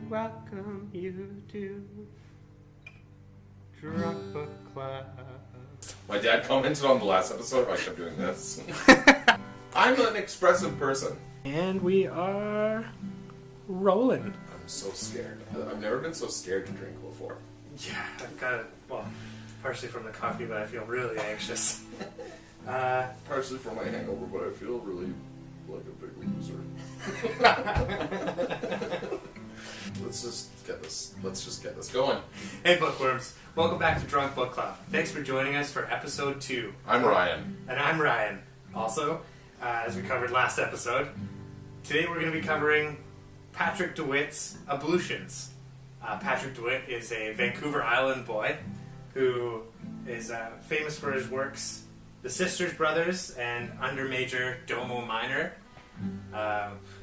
welcome you to Drunk Book Club. My dad commented on the last episode if I kept doing this. I'm an expressive person. And we are rolling. I'm so scared. I've never been so scared to drink before. Yeah, I've got it, well, partially from the coffee, but I feel really anxious. Partially from my hangover, but I feel really like a big loser. Let's just get this going. Hey bookworms, welcome back to Drunk Book Club. Thanks for joining us for episode 2. I'm Ryan. And I'm Ryan. Also, as we covered last episode, today we're going to be covering Patrick DeWitt's Ablutions. Patrick DeWitt is a Vancouver Island boy who is famous for his works The Sisters Brothers and Under Major Domo Minor,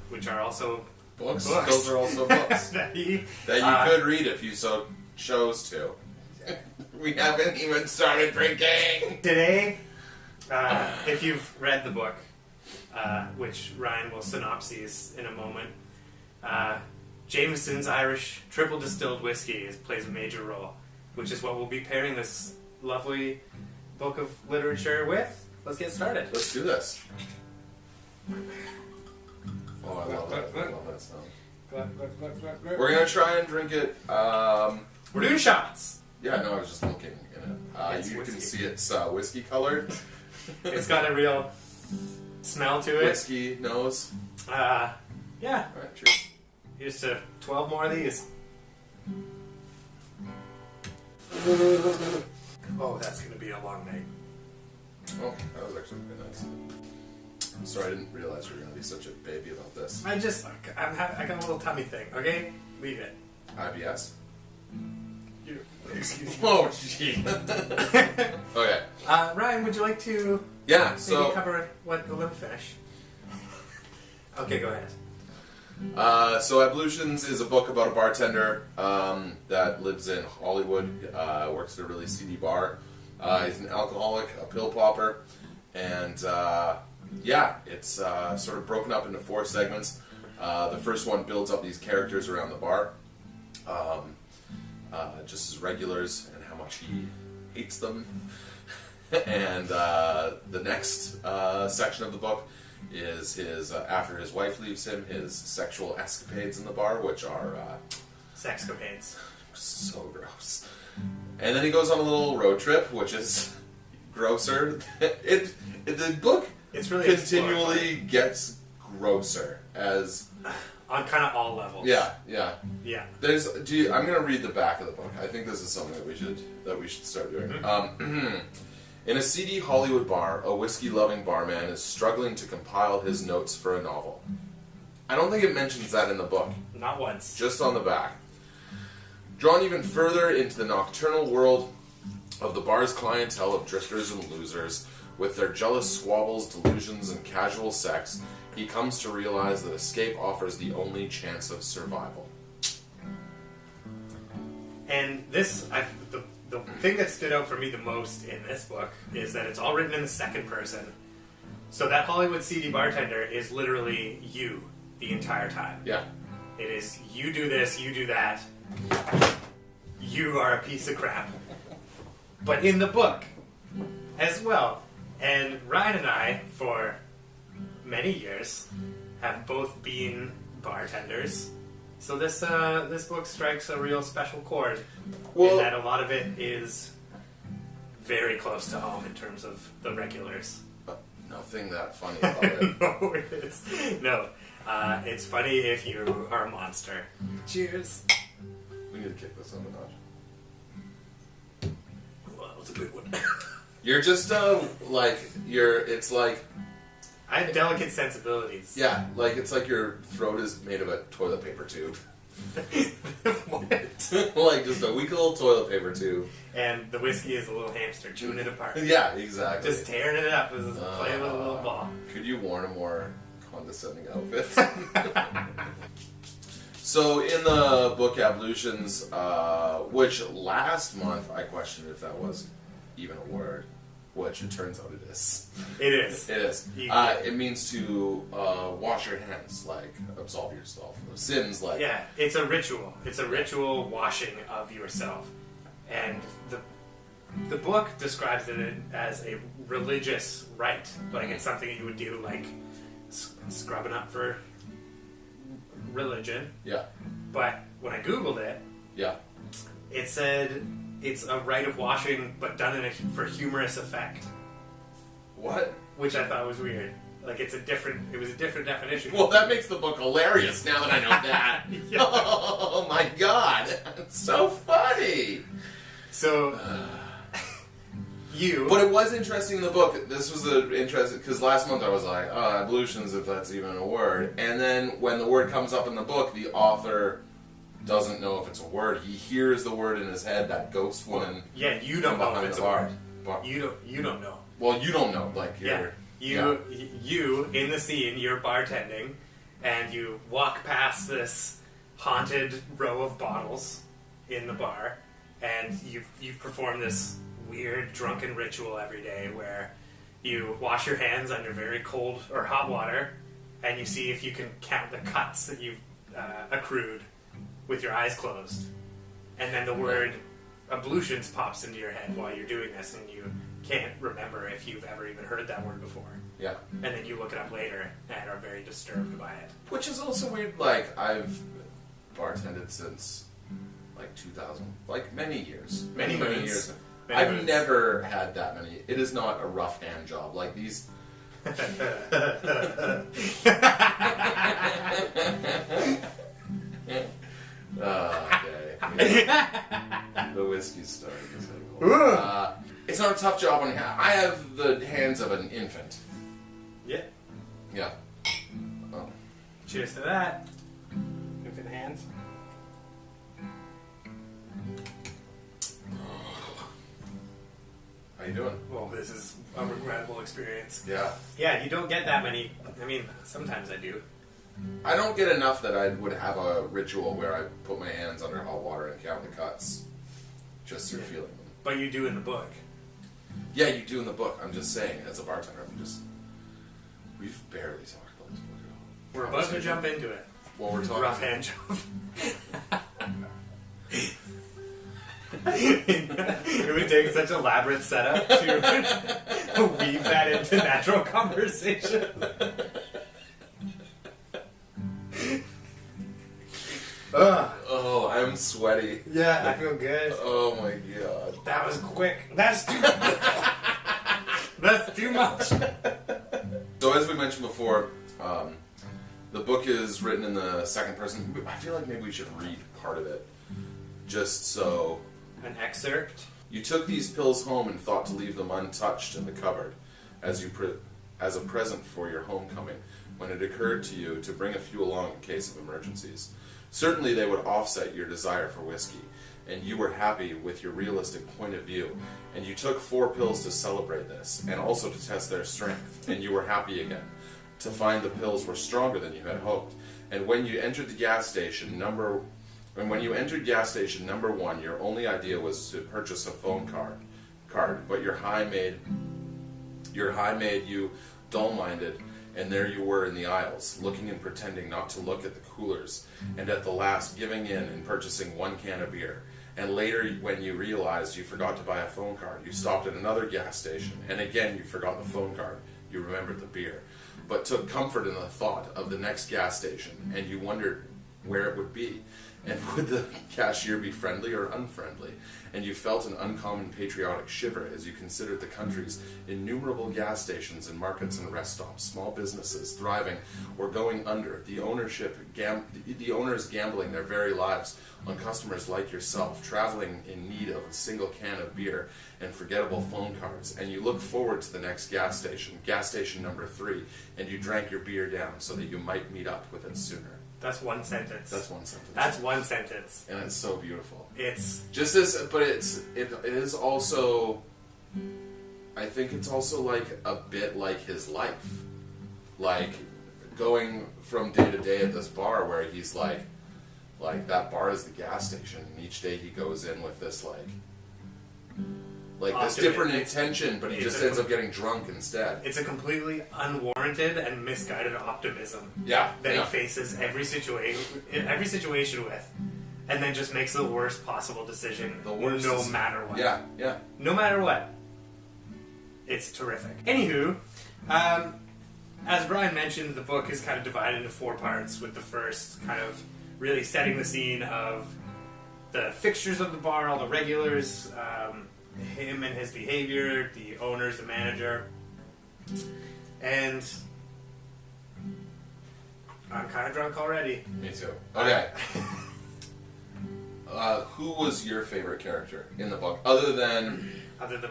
which are also Books. Those are also books that you could read if you so chose to. We haven't even started drinking! Today, if you've read the book, which Ryan will synopsize in a moment, Jameson's Irish triple distilled whiskey plays a major role, which is what we'll be pairing this lovely book of literature with. Let's get started. Let's do this. Oh, I love that. I love that sound. We're gonna try and drink it. We're doing shots. Yeah, no, I was just looking in it. You can see it's whiskey colored. It's got a real smell to it. Whiskey nose. Yeah. Alright, cheers. Here's to 12 more of these. Oh, that's gonna be a long night. Oh, that was actually pretty nice. Sorry, I didn't realize you were going to be such a baby about this. I got a little tummy thing, okay? Leave it. IBS? Excuse me. Oh, gee. Okay. Ryan, would you like to Yeah, maybe cover what the limp finish? Okay, go ahead. So Ablutions is a book about a bartender that lives in Hollywood, works at a really seedy bar. He's an alcoholic, a pill popper, and it's sort of broken up into 4 segments. The first one builds up these characters around the bar, just as regulars, and how much he hates them. And the next section of the book is his after his wife leaves him, his sexual escapades in the bar, which are Sexcapades. so gross. And then he goes on a little road trip, which is grosser. The book It's really continually gets grosser as on kind of all levels. yeah. I'm going to read the back of the book. I think this is something that we should start doing. Mm-hmm. In a seedy Hollywood bar, a whiskey-loving barman is struggling to compile his notes for a novel. I don't think it mentions that in the book. Not once. Just on the back. Drawn even further into the nocturnal world of the bar's clientele of drifters and losers, with their jealous squabbles, delusions, and casual sex, he comes to realize that escape offers the only chance of survival. And this, the thing that stood out for me the most in this book is that it's all written in the second person. So that Hollywood seedy bartender is literally you the entire time. Yeah. It is, you do this, you do that. You are a piece of crap. But in the book as well. And Ryan and I, for many years, have both been bartenders. So this book strikes a real special chord in that a lot of it is very close to home in terms of the regulars. Nothing that funny about it. It's funny if you are a monster. Cheers. We need to kick this up a notch. Well, that was a good one. You're just, it's like... I have delicate sensibilities. Yeah, it's like your throat is made of a toilet paper tube. What? Like just a weak little toilet paper tube. And the whiskey is a little hamster chewing it apart. Yeah, exactly. Just tearing it up as playing with a little ball. Could you worn a more condescending outfit? So in the book Ablutions, which last month I questioned if that was even a word. which it turns out it is. It is. It is. It means to wash your hands, like absolve yourself of sins, like Yeah, it's a ritual. It's a ritual washing of yourself, and the book describes it as a religious rite, like it's something you would do, like scrubbing up for religion. Yeah. But when I googled it, Yeah. it said it's a rite of washing, but done for humorous effect, What? which I thought was weird. Like it was a different definition. Well, that makes the book hilarious now that I know that. Yeah. Oh my god, it's so funny. So But it was interesting in the book. This was interesting because last month I was like, ablutions, if that's even a word. And then when the word comes up in the book, the author doesn't know if it's a word. He hears the word in his head, that ghost woman. Yeah, you don't know if it's a word. Bar. You don't know. Well, you don't know. Like you're, you in the scene, you're bartending, and you walk past this haunted row of bottles in the bar, and you perform this weird drunken ritual every day where you wash your hands under very cold or hot water, and you see if you can count the cuts that you've accrued with your eyes closed, and then the word ablutions pops into your head while you're doing this, and you can't remember if you've ever even heard that word before. Yeah. And then you look it up later and are very disturbed by it. Which is also weird. Like I've bartended since like 2000, like many years, many years. I've never had that many. It is not a rough hand job like these. Okay. The whiskey's starting to say, it's not a tough job on your hand. I have the hands of an infant. Yeah. Yeah. Oh. Cheers to that. Infant hands. How you doing? Well, this is a regrettable experience. Yeah. Yeah, you don't get that many. I mean, sometimes I do. I don't get enough that I would have a ritual where I put my hands under hot water and count the cuts. Just through feeling them. But you do in the book. Yeah, you do in the book. I'm just saying, as a bartender, we've barely talked about this book at all. We're about to jump into it. Well, we're talking rough hand jump. It would take such elaborate setup to weave that into natural conversation. Oh, I'm sweaty. Yeah, I feel good. Oh my god. That was quick. That's too That's too much. So as we mentioned before, the book is written in the second person. I feel like maybe we should read part of it. Just so... An excerpt? You took these pills home and thought to leave them untouched in the cupboard as a present for your homecoming, when it occurred to you to bring a few along in case of emergencies. Certainly they would offset your desire for whiskey, and you were happy with your realistic point of view, and you took 4 pills to celebrate this, and also to test their strength, and you were happy again, to find the pills were stronger than you had hoped. And when you entered gas station number 1, your only idea was to purchase a phone card, but your high made you dull-minded, and there you were in the aisles, looking and pretending not to look at the coolers, and at the last giving in and purchasing 1 can of beer. And later, when you realized you forgot to buy a phone card, you stopped at another gas station, and again you forgot the phone card. You remembered the beer, but took comfort in the thought of the next gas station, and you wondered where it would be, and would the cashier be friendly or unfriendly? And you felt an uncommon patriotic shiver as you considered the country's innumerable gas stations and markets and rest stops, small businesses thriving or going under, the owners gambling their very lives on customers like yourself, traveling in need of a single can of beer and forgettable phone cards. And you looked forward to the next gas station number 3, and you drank your beer down so that you might meet up with it sooner. That's one sentence. That's one sentence. That's one sentence. And it's so beautiful. It's just this, but it is also, I think it's also like a bit like his life, like going from day to day at this bar where he's like that bar is the gas station, and each day he goes in with this like like this different intention, but he just ends up getting drunk instead. It's a completely unwarranted and misguided optimism. Yeah, that he faces every situation with, and then just makes the worst possible decision. No matter what. Yeah, yeah. No matter what. It's terrific. Anywho, as Brian mentioned, the book is kind of divided into 4 parts, with the first kind of really setting the scene of the fixtures of the bar, all the regulars, him and his behavior, the owners, the manager, and I'm kind of drunk already. Me too. Okay. Who was your favorite character in the book, other than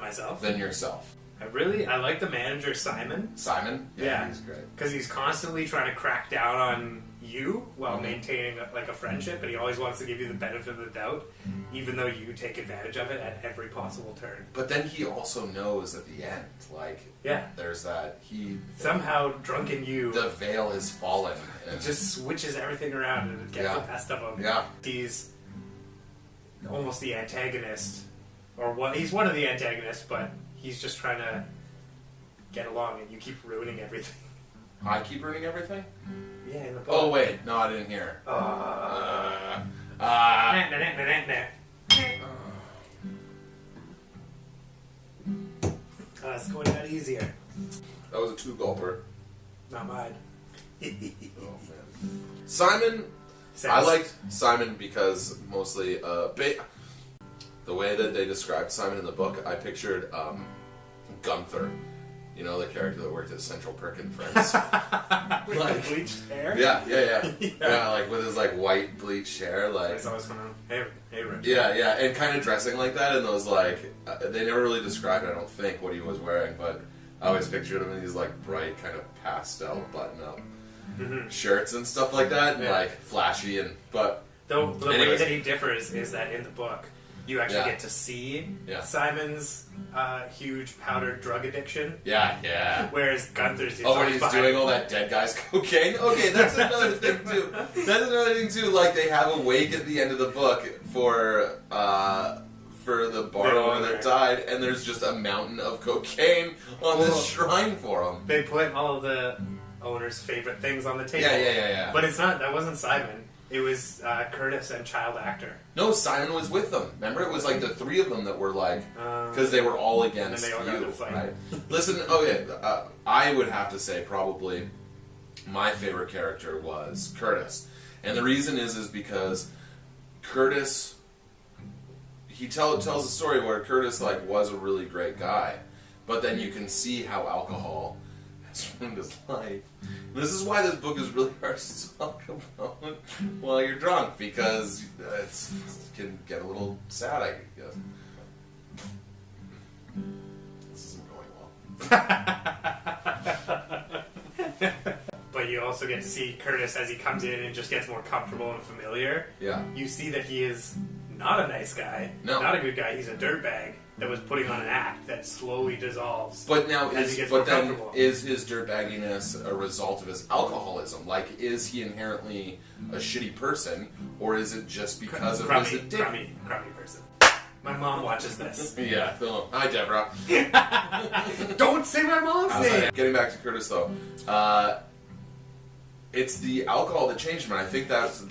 myself? Than yourself. I like the manager, Simon. Simon? Yeah. He's great. Because he's constantly trying to crack down on you while maintaining a friendship, and he always wants to give you the benefit of the doubt, even though you take advantage of it at every possible turn. But then he also knows at the end, there's that somehow drunken you. The veil has fallen. And just switches everything around and gets the best of him. Yeah. He's almost the antagonist, he's one of the antagonists, but he's just trying to get along, and you keep ruining everything. I keep ruining everything? Yeah, in the book. Oh, wait. No, I didn't hear. It's going out easier. That was a 2-gulper. Not mine. Oh, man. Simon... I liked Simon because mostly... the way that they described Simon in the book, I pictured Gunther. You know, the character that worked at Central Perk and Friends. With the bleached hair? Yeah. Yeah, like with his white bleached hair. It's always coming on. Hey, Rich. Yeah, and kind of dressing like that, and those they never really described, I don't think, what he was wearing, but I always pictured him in these bright kind of pastel button-up shirts and stuff like that, and flashy, but... The way that he differs is that in the book, you actually get to see Simon's huge powdered drug addiction. Yeah. Whereas Gunther's... when he's doing all that dead guy's cocaine? Okay, that's another thing, too. They have a wake at the end of the book for the bar owner that died, and there's just a mountain of cocaine on this shrine for him. They put all of the owner's favorite things on the table. Yeah. But that wasn't Simon. It was Curtis and child actor. No, Simon was with them. Remember, it was the 3 of them that were because they were all against you. Right? Listen, I would have to say probably my favorite character was Curtis, and the reason is because Curtis, he tells a story where Curtis was a really great guy, but then you can see how alcohol has ruined his life. This is why this book is really hard to talk about while you're drunk, because it can get a little sad, I guess. This isn't going well. But you also get to see Curtis as he comes in and just gets more comfortable and familiar. Yeah. You see that he is not a nice guy, not a good guy. He's a dirtbag that was putting on an act that slowly dissolves. But now, is his dirtbagginess a result of his alcoholism? Is he inherently a shitty person, or is it just because of his addiction? Crummy person. My mom watches this. Yeah. Hi, Deborah. Don't say my mom's name. Getting back to Curtis, though, it's the alcohol that changed him, and I think that's...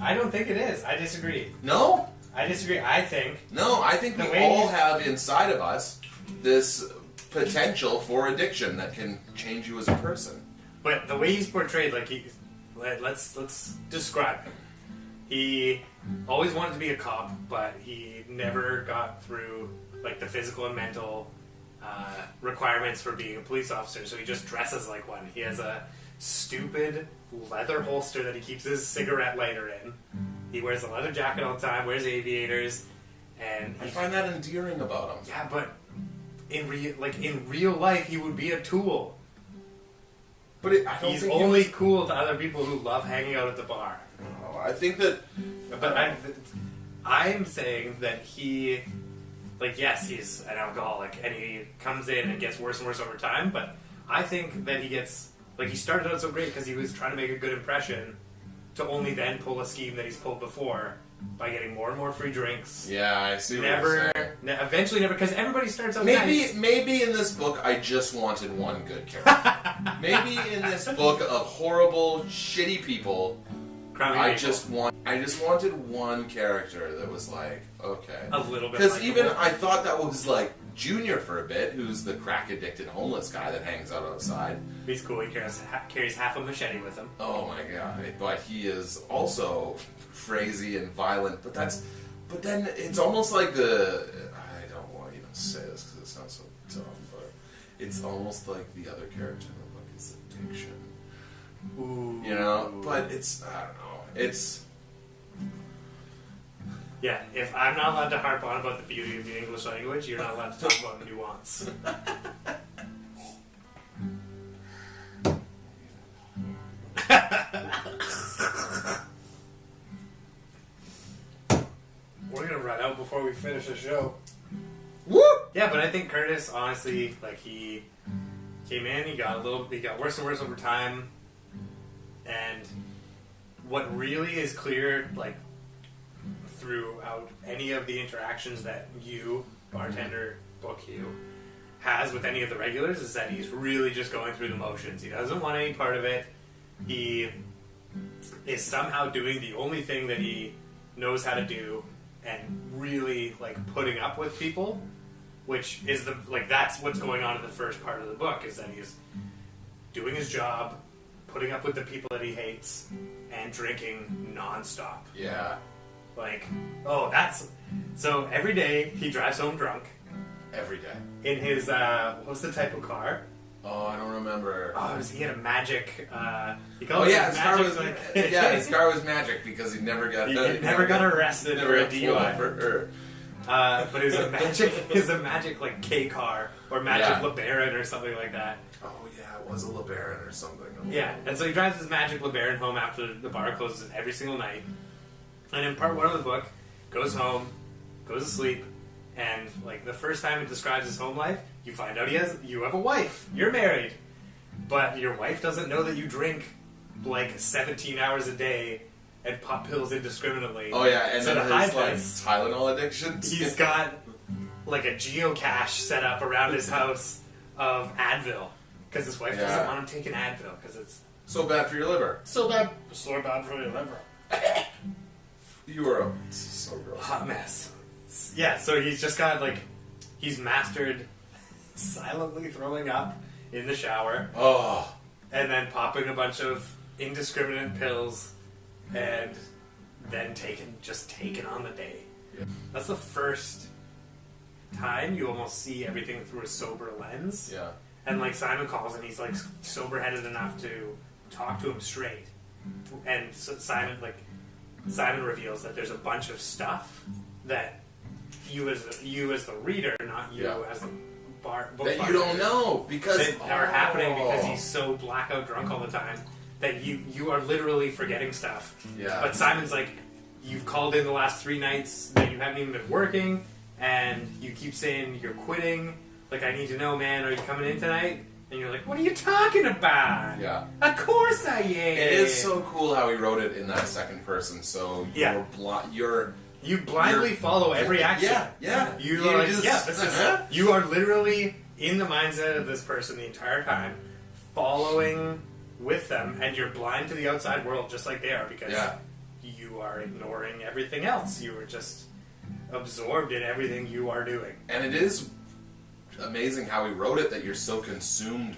I don't think it is. I disagree. No? I disagree. I think we all have inside of us this potential for addiction that can change you as a person. But the way he's portrayed, let's describe him. He always wanted to be a cop, but he never got through the physical and mental requirements for being a police officer. So he just dresses like one. He has a stupid leather holster that he keeps his cigarette lighter in. He wears a leather jacket all the time, wears aviators, and I find that endearing about him. Yeah, but in real life, he would be a tool. But he's only cool to other people who love hanging out at the bar. Oh, I think that. But I'm saying that he, yes, he's an alcoholic, and he comes in and gets worse and worse over time. But I think that he gets he started out so great because he was trying to make a good impression. to only then pull a scheme that he's pulled before by getting more and more free drinks. Yeah, I see what you're saying. Eventually never, because everybody starts out nice. Maybe in this book I just wanted one good character. Maybe in this book of horrible, shitty people, I just wanted one character that was like, okay. A little bit. Because even I thought that was like Junior for a bit, who's the crack-addicted homeless guy that hangs out outside. He's cool. He carries half a machete with him. Oh my god! But he is also crazy and violent. But then it's almost like I don't want to even say this because it sounds so dumb, but it's almost like the other character in the book is addiction. Ooh. You know, but it's I don't know. It's. Yeah, if I'm not allowed to harp on about the beauty of the English language, you're not allowed to talk about nuance. We're gonna run out before we finish the show. Woo! Yeah, but I think Curtis, honestly, like he came in, he got worse and worse over time, and what really is clear, like, throughout any of the interactions that you, bartender, book you, has with any of the regulars is that he's really just going through the motions. He doesn't want any part of it. He is somehow doing the only thing that he knows how to do and really, like, putting up with people, which is that's what's going on in the first part of the book, is that he's doing his job, putting up with the people that he hates, and drinking nonstop. Yeah. Like, so every day he drives home drunk. Every day. In his, what's the type of car? Oh, I don't remember. Oh, he had a magic, his car was magic because he never got arrested for a DUI. But it was a magic like K car or magic LeBaron or something like that. Oh yeah, it was a LeBaron or something. Yeah, and so he drives his magic LeBaron home after the bar closes every single night. And in part one of the book, goes home, goes to sleep, and like the first time it describes his home life, you find out you have a wife, you're married, but your wife doesn't know that you drink like 17 hours a day and pop pills indiscriminately. Oh yeah, and so then to his hide this, Tylenol addictions. He's got like a geocache set up around his house of Advil because his wife doesn't want him taking Advil because it's so bad for your liver. So bad for your liver. You are so gross. Hot mess. Yeah, so he's just got he's mastered silently throwing up in the shower. Oh. And then popping a bunch of indiscriminate pills and then taking on the day. Yeah. That's the first time you almost see everything through a sober lens. Yeah. And Simon calls and he's sober-headed enough to talk to him straight. And so Simon reveals that there's a bunch of stuff that you as the reader, not you as the book that you don't know because that are happening because he's so blackout drunk all the time that you are literally forgetting stuff. Yeah. But Simon's like, you've called in the last 3 nights that you haven't even been working, and you keep saying you're quitting. Like, I need to know, man. Are you coming in tonight? And you're like, what are you talking about? Yeah. Of course I am. It is so cool how he wrote it in that second person. So you blindly follow every action. Yeah. You are literally in the mindset of this person the entire time, following with them, and you're blind to the outside world just like they are because you are ignoring everything else. You are just absorbed in everything you are doing. And it is amazing how he wrote it that you're so consumed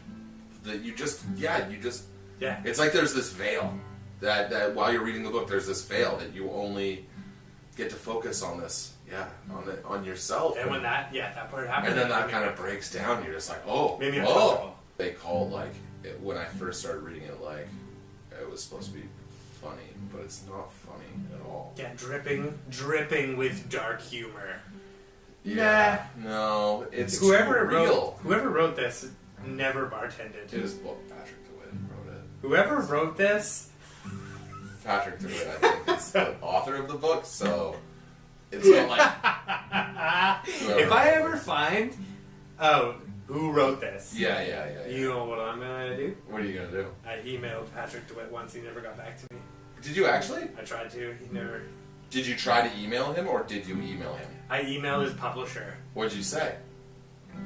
that you just it's like there's this veil that while you're reading the book there's this veil that you only get to focus on this on yourself and when that part happens and then that kind of breaks down you're just like maybe they called when I first started reading it it was supposed to be funny but it's not funny at all. Dripping with dark humor. Yeah, no, it's whoever real. Whoever wrote this never bartended. It was Patrick DeWitt wrote it. Whoever wrote this, Patrick DeWitt, I think, is the author of the book. So it's not like if I ever find who wrote this, yeah. You know what I'm gonna do? What are you gonna do? I emailed Patrick DeWitt once. He never got back to me. Did you actually? I tried to. He never. Did you try to email him, or did you email him? I emailed his publisher. What'd you say?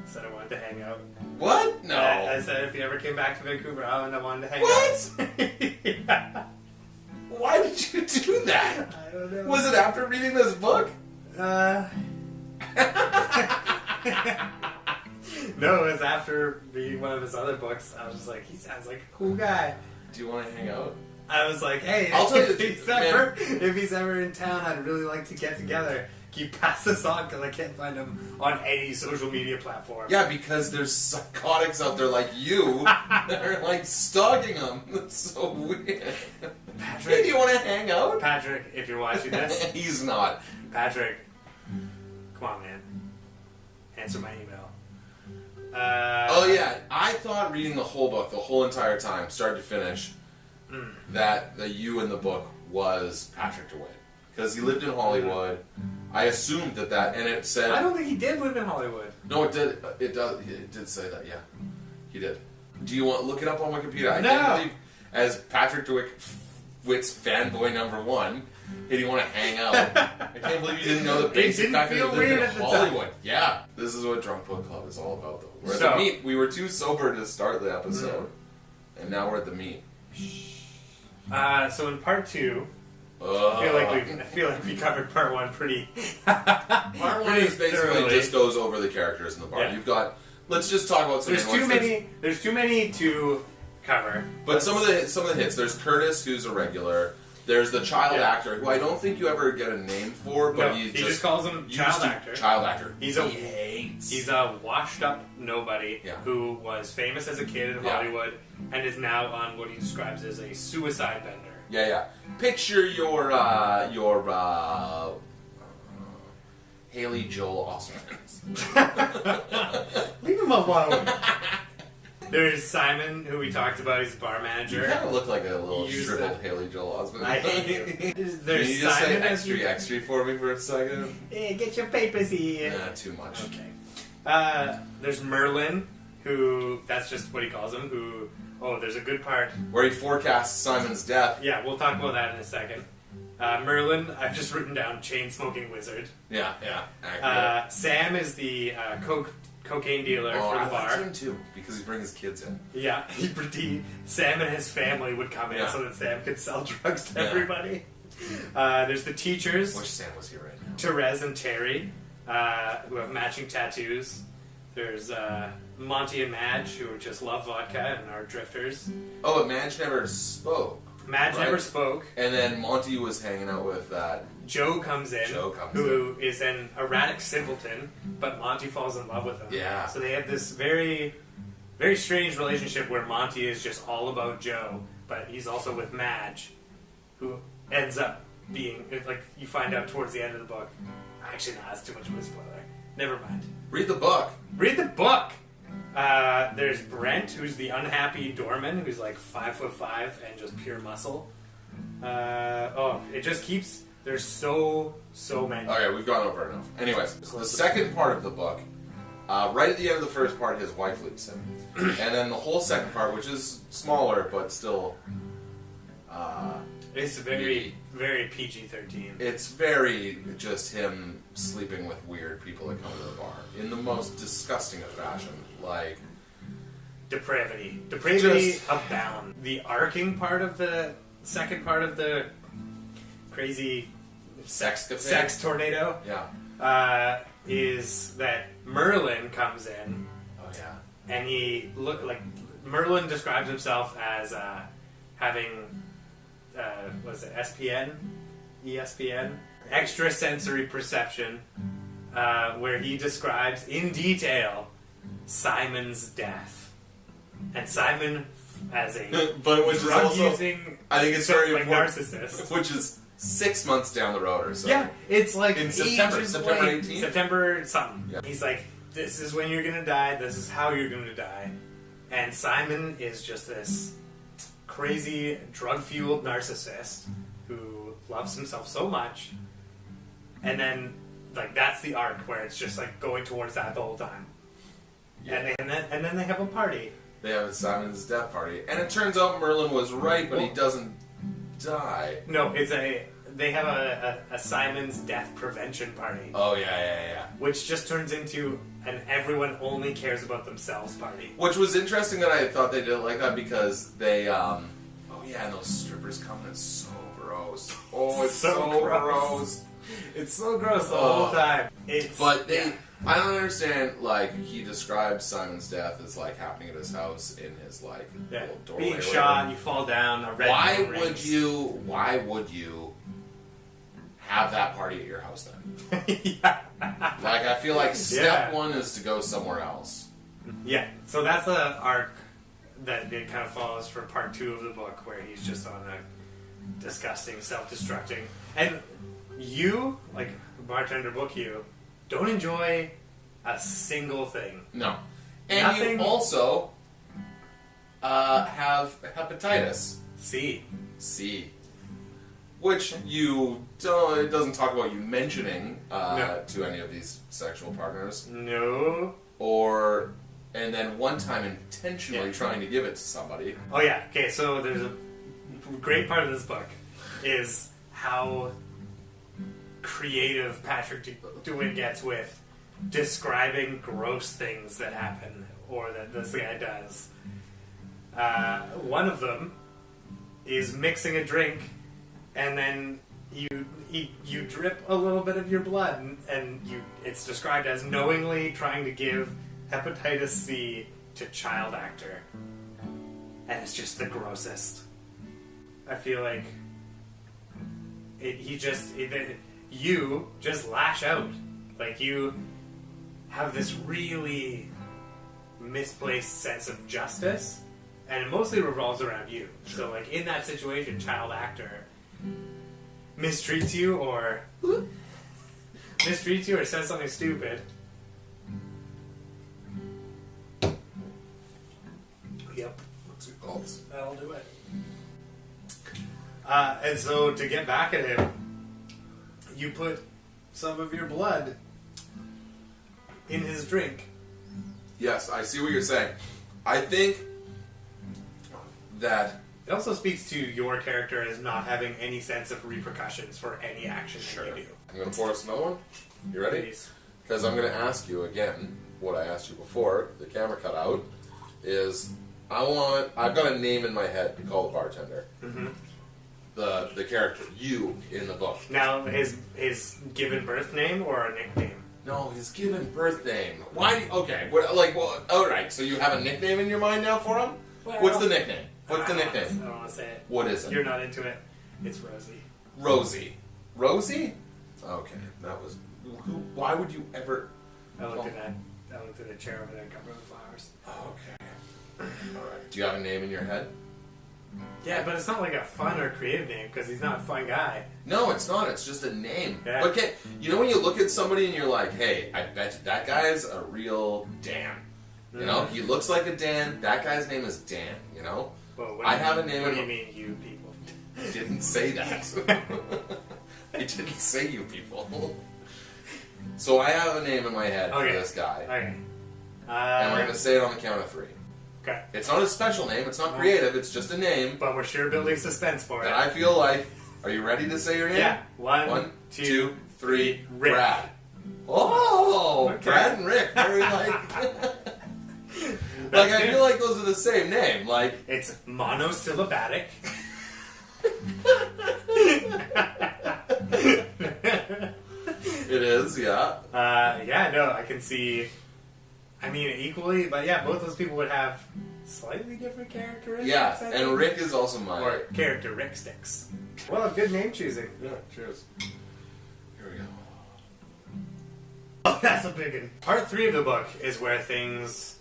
Said I wanted to hang out. What? No. I said if he ever came back to Vancouver Island, I wanted to hang What? out. Yeah. Why did you do that? I don't know. Was it after reading this book? No, it was after reading one of his other books. I was just like, he sounds like a cool guy. Do you want to hang out? I was like, hey, I'll tell you if he's ever in town, I'd really like to get together. Can you pass this on? Because I can't find him on any social media platform. Yeah, because there's psychotics out there like you that are like stalking him. That's so weird. Patrick, Hey, do you want to hang out? Patrick, if you're watching this, He's not. Patrick, come on, man. Answer my email. Oh yeah, I thought reading the whole book, the whole entire time, start to finish, that the you in the book was Patrick DeWitt. Because he lived in Hollywood. I assumed that, and it said... I don't think he did live in Hollywood. No, it did. It did say that, yeah. He did. Do you want to look it up on Wikipedia? I No. can't believe, as Patrick DeWitt's fanboy #1, did he want to hang out? I can't believe you didn't know the basic didn't fact that he feel lived weird in at the Hollywood. Yeah. This is what Drunk Book Club is all about, though. We're at So- the meat. We were too sober to start the episode. And now we're at the meat. So in part 2... I feel like we covered part 1 pretty. Part 1 is basically thoroughly. just goes over the characters in the bar. Yeah. You've got... Let's just talk about some There's of the too ones. many. There's too many to cover. But some of the hits. There's Curtis, who's a regular. There's the child actor, who I don't think you ever get a name for, but No, he just calls him child actor. Child actor. He's a washed up nobody who was famous as a kid in Hollywood and is now on what he describes as a suicide bender. Yeah, yeah. Picture your Haley Joel Osment. Leave him alone. There's Simon, who we talked about. He's a bar manager. You kind of look like a little Use shriveled that. Haley Joel Osment. I hate you. There's Can you just Simon say as you- extra for me for a second? Hey, get your papers here. Nah, too much. Okay. There's Merlin, who that's just what he calls him. Who there's a good part. Where he forecasts Simon's death. Yeah, we'll talk about that in a second. Merlin, I've just written down chain-smoking wizard. Yeah, accurate. Sam is the cocaine dealer for the I bar. liked him too, because he brings his kids in. Yeah, Sam and his family would come in so that Sam could sell drugs to everybody. There's the teachers. Which Sam was here right now? Therese and Terry, who have matching tattoos. There's Monty and Madge, who just love vodka and are drifters. Oh, but Madge never spoke. Madge never spoke. And then Monty was hanging out with that. Joe comes in, who is an erratic simpleton, but Monty falls in love with him. Yeah. So they have this very, very strange relationship where Monty is just all about Joe, but he's also with Madge, who ends up being, like, you find out towards the end of the book. Actually, no, that's too much of a spoiler. Never mind. Read the book. Read the book! There's Brent, who's the unhappy doorman, who's like 5'5" and just pure muscle. It just keeps... There's so many. Okay, we've gone over enough. Anyways, the second part of the book, right at the end of the first part, his wife leaves him. And then the whole second part, which is smaller, but still... It's very, very PG-13. It's very just him sleeping with weird people that come to the bar. In the most disgusting of fashion. Like... Depravity. Depravity abound. The arcing part of the second part of the crazy sex tornado is that Merlin comes in. Oh, yeah. And Merlin describes himself as having... was it SPN? ESPN? Extrasensory perception, where he describes in detail Simon's death. And Simon as a drug-using narcissist. Which is 6 months down the road or so. Yeah, it's like in September 18th? September something. Yeah. He's like, this is when you're gonna die, this is how you're gonna die. And Simon is just this crazy, drug-fueled narcissist who loves himself so much, and then, like, that's the arc where it's just, like, going towards that the whole time. Yeah. And then they have a party. They have a Simon's death party. And it turns out Merlin was right, but he doesn't die. No, they have a Simon's death prevention party. Oh, yeah. Which just turns into an everyone only cares about themselves party. Which was interesting that I thought they did it like that because they, and those strippers come and it's so gross. Oh, it's so gross. It's so gross the whole time. I don't understand, like, he describes Simon's death as, like, happening at his house in his, like, little doorway. Being shot, you fall down, a red Why would you have that party at your house then? Yeah. Like, I feel like step one is to go somewhere else. Yeah, so that's an arc that it kind of follows for part 2 of the book, where he's just on a disgusting, self-destructing. And you, like bartender book you, don't enjoy a single thing. No. And you also have hepatitis. C. Which it doesn't talk about you mentioning to any of these sexual partners. No. And then one time intentionally trying to give it to somebody. Oh yeah, okay, so there's a great part of this book is how creative Patrick DeWitt gets with describing gross things that happen or that this guy does. One of them is mixing a drink and then you drip a little bit of your blood and it's described as knowingly trying to give hepatitis C to child actor. And it's just the grossest. I feel like you just lash out. Like, you have this really misplaced sense of justice, and it mostly revolves around you. So, like, in that situation, child actor mistreats you or says something stupid. Yep. What's it called? That'll do it. And so, to get back at him, you put some of your blood in his drink. Yes, I see what you're saying. I think that It also speaks to your character as not having any sense of repercussions for any action that you do. I'm going to pour us another one. You ready? Please. Because I'm going to ask you again what I asked you before the camera cut out. Is I've got a name in my head to call the bartender. Mm-hmm. The character, you, in the book. Now, his given birth name or a nickname? No, his given birth name. Why? Okay, all right. So you have a nickname in your mind now for him? Well, What's the nickname? I don't want to say it. What is it? You're not into it. It's Rosie. Rosie. Rosie? Okay, that was. Why would you ever? I looked at a chair over there covered with flowers. Okay. All right. Do you have a name in your head? Yeah, but it's not like a fun or creative name because he's not a fun guy. No, it's not. It's just a name. Yeah. Okay, you know when you look at somebody and you're like, hey, I bet you that guy's a real Dan. You know, he looks like a Dan. That guy's name is Dan, you know? Well, I have a name. What do you mean, you people? I didn't say that. I didn't say you people. So I have a name in my head for this guy. Okay. And we're going to say it on the count of 3. Okay. It's not a special name. It's not creative. It's just a name. But we're sure building suspense for it. And I feel like... Are you ready to say your name? Yeah. One, two, three. Rick. Brad. Oh! Okay. Brad and Rick. Very like... like, I feel like those are the same name. Like... It's monosyllabic. It is, yeah. Yeah, no, I can see... I mean, equally, but yeah, both those people would have slightly different characteristics. Yeah, I and think. Rick is also mine. Or characteristics. Well, good name choosing. Yeah, cheers. Here we go. Oh, that's a big one. Part 3 of the book is where things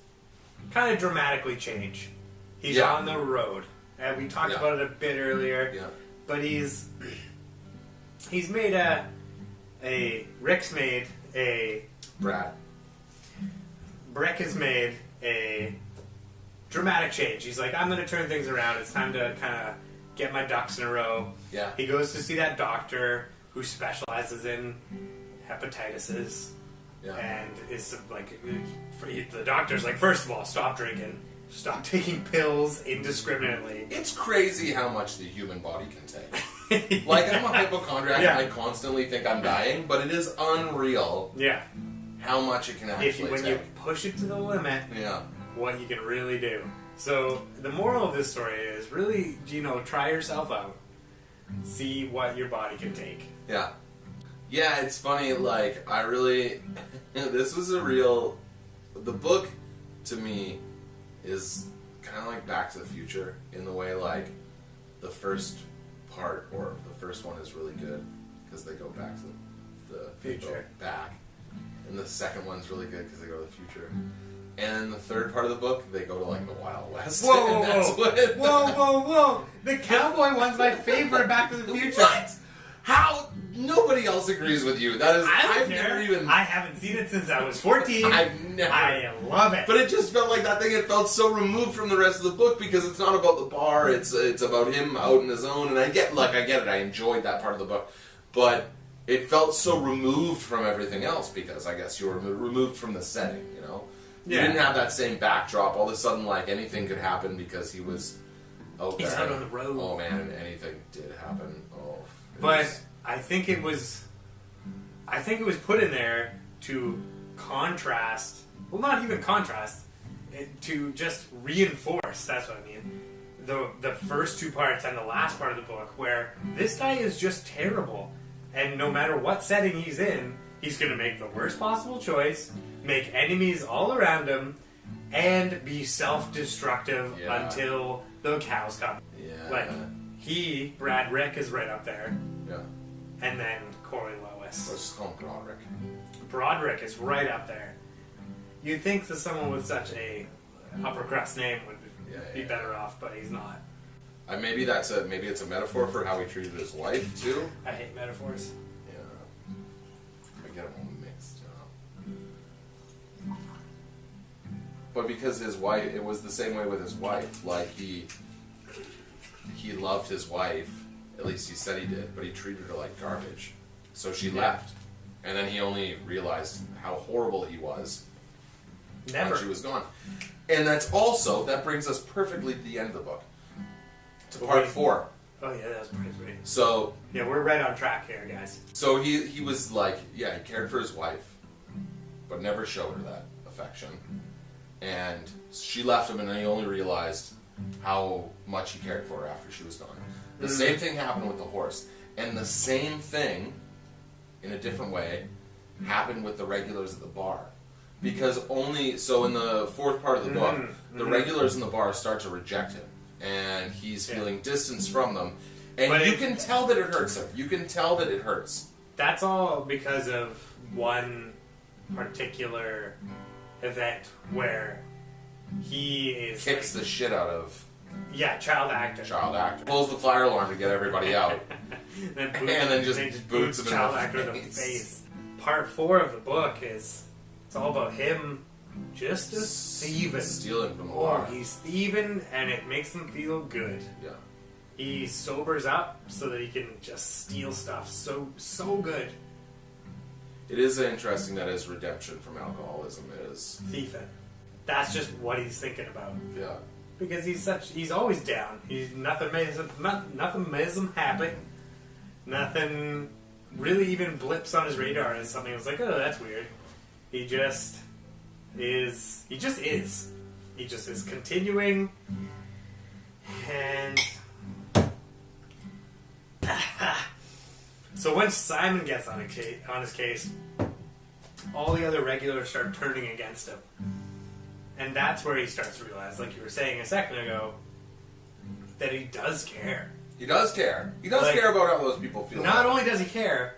kind of dramatically change. He's on the road. And we talked about it a bit earlier. Yeah. But he's made Rick's made a... Brad. Breck has made a dramatic change. He's like, I'm going to turn things around. It's time to kind of get my ducks in a row. Yeah. He goes to see that doctor who specializes in hepatitis. Yeah. And is like, the doctor's like, first of all, stop drinking. Stop taking pills indiscriminately. It's crazy how much the human body can take. Like, I'm a hypochondriac and I constantly think I'm dying, but it is unreal how much it can actually take. When you push it to the limit, what you can really do. So, the moral of this story is really, try yourself out. See what your body can take. Yeah. Yeah, it's funny, like, I really... this was a real... The book, to me, is kind of like Back to the Future, in the way, like, the first part, or the first one is really good, because they go back to the future. Back. And the second one's really good, because they go to the future. And in the third part of the book, they go to, like, the Wild West. Whoa. The cowboy one's my favorite Back to the Future. What? How? Nobody else agrees with you. That is, I've never even... I haven't seen it since I was 14. I've never... I love it. But it just felt like that thing, it felt so removed from the rest of the book, because it's not about the bar, it's about him out on his own, and I get it, I enjoyed that part of the book, but it felt so removed from everything else, because I guess you were removed from the setting, you know? You didn't have that same backdrop. All of a sudden, like, anything could happen because he was... Okay. He's out on the road. Oh, man, anything did happen. Oh. But I think it was put in there to contrast... Well, not even contrast. To just reinforce, that's what I mean. The first two parts and the last part of the book, where this guy is just terrible. And no matter what setting he's in, he's going to make the worst possible choice, make enemies all around him, and be self-destructive until the cows come. Yeah. Like, Brad Rick is right up there. Yeah. And then Corey Lois. Let's just call him Broderick. Broderick is right up there. You'd think that someone with such a upper crust name would be better off, but he's not. Maybe it's a metaphor for how he treated his wife, too. I hate metaphors. Yeah. I get them all mixed up. But because his wife, it was the same way with his wife. Like, he loved his wife, at least he said he did, but he treated her like garbage. So she left. And then he only realized how horrible he was when she was gone. And that brings us perfectly to the end of the book. To part 4. Oh yeah, that was pretty sweet. So... Yeah, we're right on track here, guys. So he was like, he cared for his wife, but never showed her that affection. And she left him, and then he only realized how much he cared for her after she was gone. The same thing happened with the horse. And the same thing, in a different way, happened with the regulars at the bar. Because so in the fourth part of the book, the regulars in the bar start to reject him. And he's feeling distance from them. And you can tell that it hurts him. You can tell that it hurts. That's all because of one particular event where he is... Kicks the shit out of... Yeah, child actor. Pulls the fire alarm to get everybody out. and then just boots him child actor in the face. Part 4 of the book is... It's all about him just thieving. Stealing from the bar. He's thieving, and it makes him feel good. Yeah. He sobers up so that he can just steal stuff so good. It is interesting that his redemption from alcoholism is... thieving. That's just what he's thinking about. Yeah. Because he's always down. Nothing makes him happy. Nothing really even blips on his radar as something that's like, oh, that's weird. He just is. He just is continuing. And so once Simon gets on his case, all the other regulars start turning against him. And that's where he starts to realize, like you were saying a second ago, that he does care. He does care. He does care about how those people feel. Not only does he care,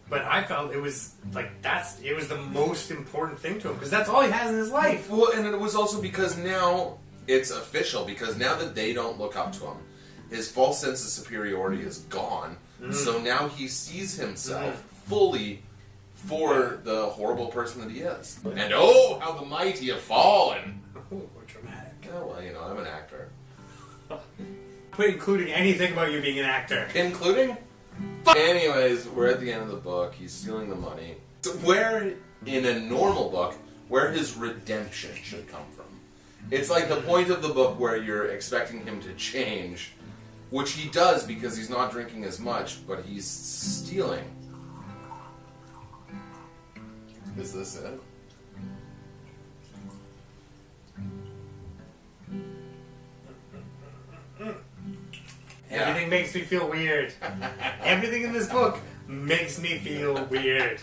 but I felt it was it was the most important thing to him, because that's all he has in his life. Well, and it was also because now it's official, because now that they don't look up to him, his false sense of superiority is gone. So now he sees himself fully for the horrible person that he is. And oh, how the mighty have fallen! We're dramatic. Oh, well, I'm an actor. Including anything about you being an actor. Including? Anyways, we're at the end of the book. He's stealing the money. So where, in a normal book, where his redemption should come from It's like the point of the book where you're expecting him to change, which he does because he's not drinking as much, but he's stealing. Is this it? Everything makes me feel weird. Everything in this book makes me feel weird.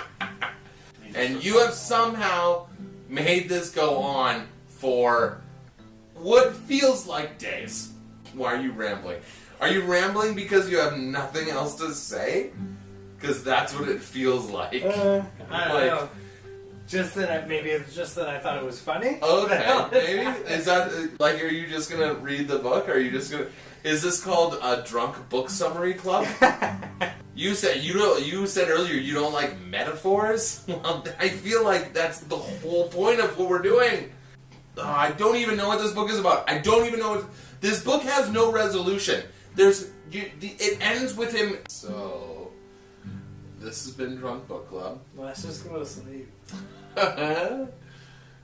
And you have somehow made this go on for what feels like days. Why are you rambling? Are you rambling because you have nothing else to say? Because that's what it feels like. I don't know. Just that it's just that I thought it was funny. Okay, maybe? Is that, like, are you just gonna read the book? Or are you just gonna... Is this called a drunk book summary club? You said earlier you don't like metaphors? Well, I feel like that's the whole point of what we're doing. I don't even know what this book is about. I don't even know this book has no resolution. It ends with him. So, this has been Drunk Book Club. Let's just go to sleep. This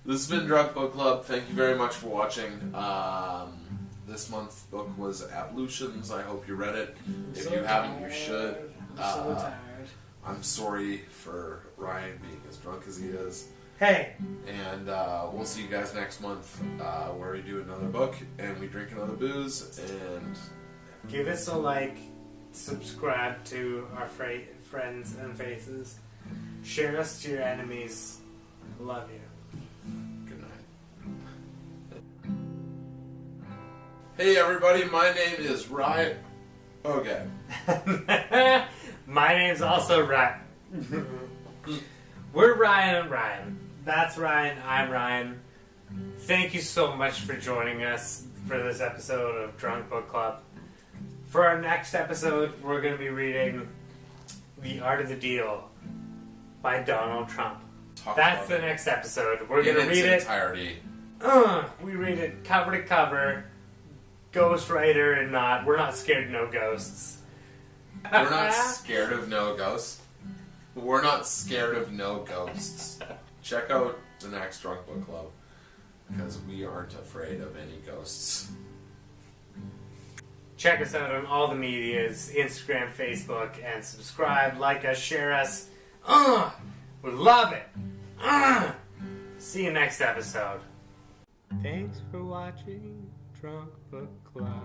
has been Drunk Book Club. Thank you very much for watching. This month's book was Ablutions. I hope you read it. If you haven't, you should. I'm so tired. I'm sorry for Ryan being as drunk as he is. Hey! And we'll see you guys next month where we do another book and we drink another booze and... Give us a like, subscribe to our friends and faces, share us to your enemies. Love you. Good night. Hey everybody, my name is Ryan. Okay. My name's also Ryan. We're Ryan and Ryan. That's Ryan, I'm Ryan. Thank you so much for joining us for this episode of Drunk Book Club. For our next episode, we're going to be reading The Art of the Deal by Donald Trump. That's the next episode. We're going to read it. Entirety. We read it cover to cover, ghostwriter and not. We're not scared of no ghosts. We're not scared of no ghosts. We're not scared of no ghosts. Check out the next Drunk Book Club, because we aren't afraid of any ghosts. Check us out on all the medias, Instagram, Facebook, and subscribe, like us, share us. We love it. See you next episode. Thanks for watching Drunk Book Club.